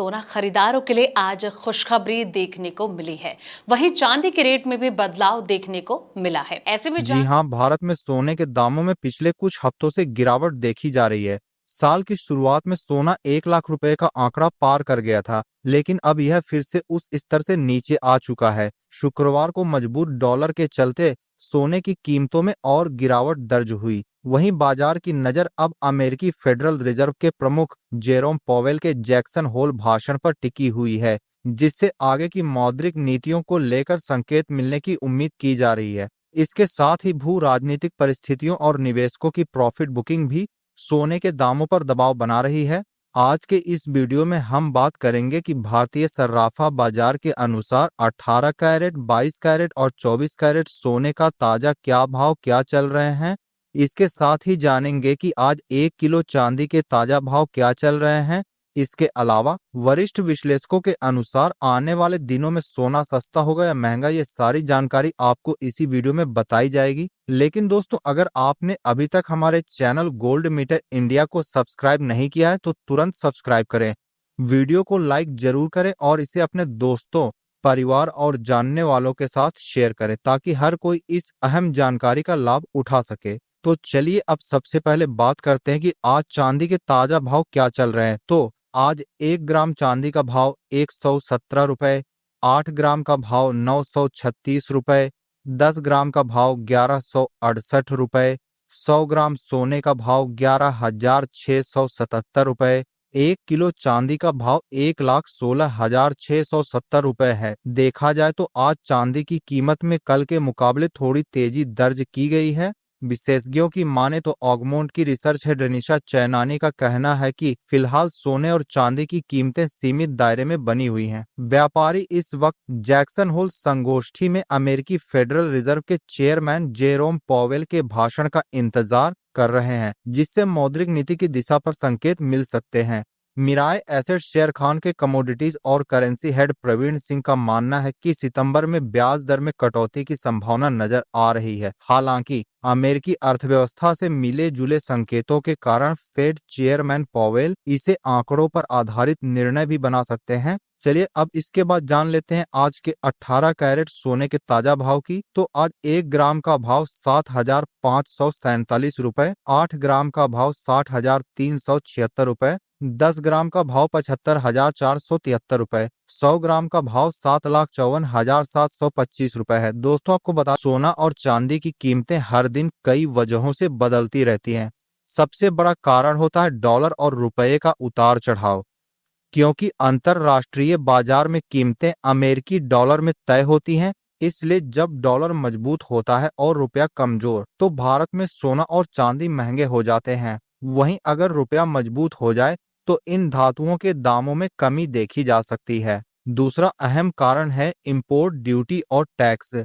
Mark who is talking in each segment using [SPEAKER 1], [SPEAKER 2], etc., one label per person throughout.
[SPEAKER 1] सोना खरीदारों के लिए आज खुशखबरी देखने को मिली है। वहीं चांदी के रेट में भी बदलाव देखने को मिला है। ऐसे में
[SPEAKER 2] जी हाँ, भारत में सोने के दामों में पिछले कुछ हफ्तों से गिरावट देखी जा रही है। साल की शुरुआत में सोना 1 लाख रुपए का आंकड़ा पार कर गया था, लेकिन अब यह फिर से उस स्तर से नीचे आ चुका है। शुक्रवार को मजबूत डॉलर के चलते सोने की कीमतों में और गिरावट दर्ज हुई। वहीं बाजार की नजर अब अमेरिकी फेडरल रिजर्व के प्रमुख जेरोम पॉवेल के जैक्सन होल भाषण पर टिकी हुई है, जिससे आगे की मौद्रिक नीतियों को लेकर संकेत मिलने की उम्मीद की जा रही है। इसके साथ ही भू राजनीतिक परिस्थितियों और निवेशकों की प्रॉफिट बुकिंग भी सोने के दामों पर दबाव बना रही है। आज के इस वीडियो में हम बात करेंगे कि भारतीय सर्राफा बाजार के अनुसार 18 कैरेट, 22 कैरेट और 24 कैरेट सोने का ताजा क्या चल रहे हैं। इसके साथ ही जानेंगे कि आज 1 किलो चांदी के ताजा भाव क्या चल रहे हैं। इसके अलावा वरिष्ठ विश्लेषकों के अनुसार आने वाले दिनों में सोना सस्ता होगा या महंगा, ये सारी जानकारी आपको इसी वीडियो में बताई जाएगी। लेकिन दोस्तों, अगर आपने अभी तक हमारे चैनल गोल्ड मीटर इंडिया को सब्सक्राइब नहीं किया है तो तुरंत सब्सक्राइब करें, वीडियो को लाइक जरूर करें और इसे अपने दोस्तों, परिवार और जानने वालों के साथ शेयर करें ताकि हर कोई इस अहम जानकारी का लाभ उठा सके। तो चलिए अब सबसे पहले बात करते हैं कि आज चांदी के ताजा भाव क्या चल रहे हैं। तो आज 1 ग्राम चांदी का भाव 117 रुपए, 8 ग्राम का भाव 936 रुपए, 10 ग्राम का भाव 1168 रुपए, 100 ग्राम सोने का भाव 11,677 रुपए, 1 किलो चांदी का भाव 1,16,670 रुपए है। देखा जाए तो आज चांदी की कीमत में कल के मुकाबले थोड़ी तेजी दर्ज की गई है। विशेषज्ञों की माने तो ऑगमोंट की रिसर्च हेड रनिशा चैनानी का कहना है कि फिलहाल सोने और चांदी की कीमतें सीमित दायरे में बनी हुई हैं। व्यापारी इस वक्त जैक्सन होल संगोष्ठी में अमेरिकी फेडरल रिजर्व के चेयरमैन जेरोम पॉवेल के भाषण का इंतजार कर रहे हैं, जिससे मौद्रिक नीति की दिशा पर संकेत मिल सकते हैं। मिराय एसेट शेयर खान के कमोडिटीज और करेंसी हेड प्रवीण सिंह का मानना है कि सितंबर में ब्याज दर में कटौती की संभावना नजर आ रही है। हालांकि अमेरिकी अर्थव्यवस्था से मिले जुले संकेतों के कारण फेड चेयरमैन पॉवेल इसे आंकड़ों पर आधारित निर्णय भी बना सकते हैं। चलिए अब इसके बाद जान लेते हैं आज के 18 कैरेट सोने के ताजा भाव की। तो आज 1 ग्राम का भाव 7,547 रुपए, 8 ग्राम का भाव 60,376 रुपए, 10 ग्राम का भाव 75,473 रुपए, 100 ग्राम का भाव 7,54,725 रुपए है। दोस्तों, आपको बता, सोना और चांदी की कीमतें हर दिन कई वजहों से बदलती रहती हैं। सबसे बड़ा कारण होता है डॉलर और रुपये का उतार चढ़ाव, क्योंकि अंतरराष्ट्रीय बाजार में कीमतें अमेरिकी डॉलर में तय होती हैं। इसलिए जब डॉलर मजबूत होता है और रुपया कमजोर, तो भारत में सोना और चांदी महंगे हो जाते हैं। वहीं अगर रुपया मजबूत हो जाए तो इन धातुओं के दामों में कमी देखी जा सकती है। दूसरा अहम कारण है इंपोर्ट ड्यूटी और टैक्स।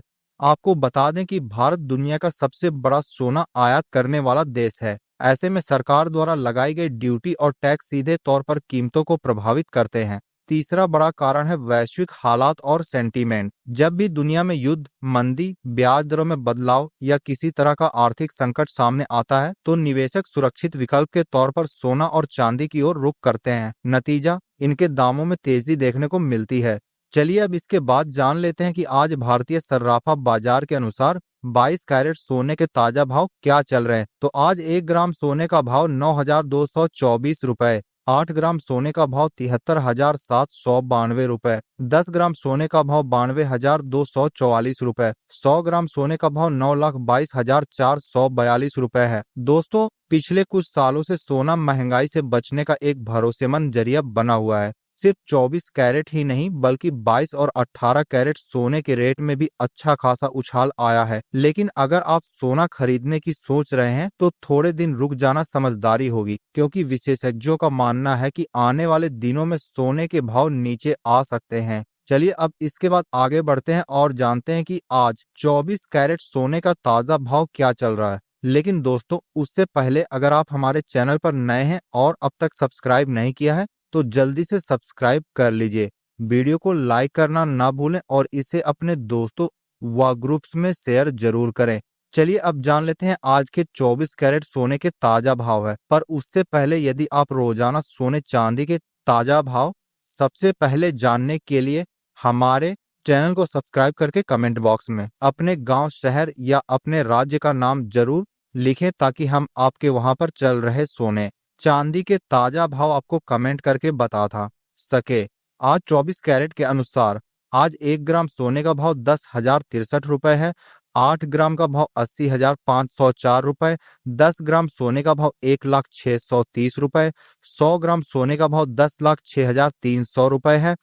[SPEAKER 2] आपको बता दें कि भारत दुनिया का सबसे बड़ा सोना आयात करने वाला देश है। ऐसे में सरकार द्वारा लगाई गई ड्यूटी और टैक्स सीधे तौर पर कीमतों को प्रभावित करते हैं। तीसरा बड़ा कारण है वैश्विक हालात और सेंटीमेंट। जब भी दुनिया में युद्ध, मंदी, ब्याज दरों में बदलाव या किसी तरह का आर्थिक संकट सामने आता है, तो निवेशक सुरक्षित विकल्प के तौर पर सोना और चांदी की ओर रुख करते हैं। नतीजा, इनके दामों में तेजी देखने को मिलती है। चलिए अब इसके बाद जान लेते हैं कि आज भारतीय सर्राफा बाजार के अनुसार 22 कैरेट सोने के ताजा भाव क्या चल रहे हैं। तो आज 1 ग्राम सोने का भाव 9,224 रुपए, 8 ग्राम सोने का भाव 73,792 रुपए, 10 ग्राम सोने का भाव 92,244 रुपए, 100 ग्राम सोने का भाव 9,22,442 रुपए है। दोस्तों, पिछले कुछ सालों से सोना महंगाई से बचने का एक भरोसेमंद जरिया बना हुआ है। सिर्फ 24 कैरेट ही नहीं बल्कि 22 और 18 कैरेट सोने के रेट में भी अच्छा खासा उछाल आया है। लेकिन अगर आप सोना खरीदने की सोच रहे हैं तो थोड़े दिन रुक जाना समझदारी होगी, क्योंकि विशेषज्ञों का मानना है कि आने वाले दिनों में सोने के भाव नीचे आ सकते हैं। चलिए अब इसके बाद आगे बढ़ते हैं और जानते हैं कि आज 24 कैरेट सोने का ताजा भाव क्या चल रहा है। लेकिन दोस्तों, उससे पहले अगर आप हमारे चैनल पर नए हैं और अब तक सब्सक्राइब नहीं किया है तो जल्दी से सब्सक्राइब कर लीजिए। वीडियो को लाइक करना ना भूलें और इसे अपने दोस्तों व ग्रुप्स में शेयर जरूर करें। चलिए अब जान लेते हैं आज के 24 कैरेट सोने के ताजा भाव है। पर उससे पहले यदि आप रोजाना सोने चांदी के ताजा भाव सबसे पहले जानने के लिए हमारे चैनल को सब्सक्राइब करके कमेंट बॉक्स में अपने गांव, शहर या अपने राज्य का नाम जरूर लिखें ताकि हम आपके वहां पर चल रहे सोने, चांदी के ताजा भाव आपको कमेंट करके बता था सके। आज 24 कैरेट के अनुसार आज 1 ग्राम सोने का भाव 10,063 है। 8 ग्राम का भाव 80,504 रुपए। 10 ग्राम सोने का भाव 1,06,30 रुपए। 100 ग्राम सोने का भाव 10,06,300 रुपए है।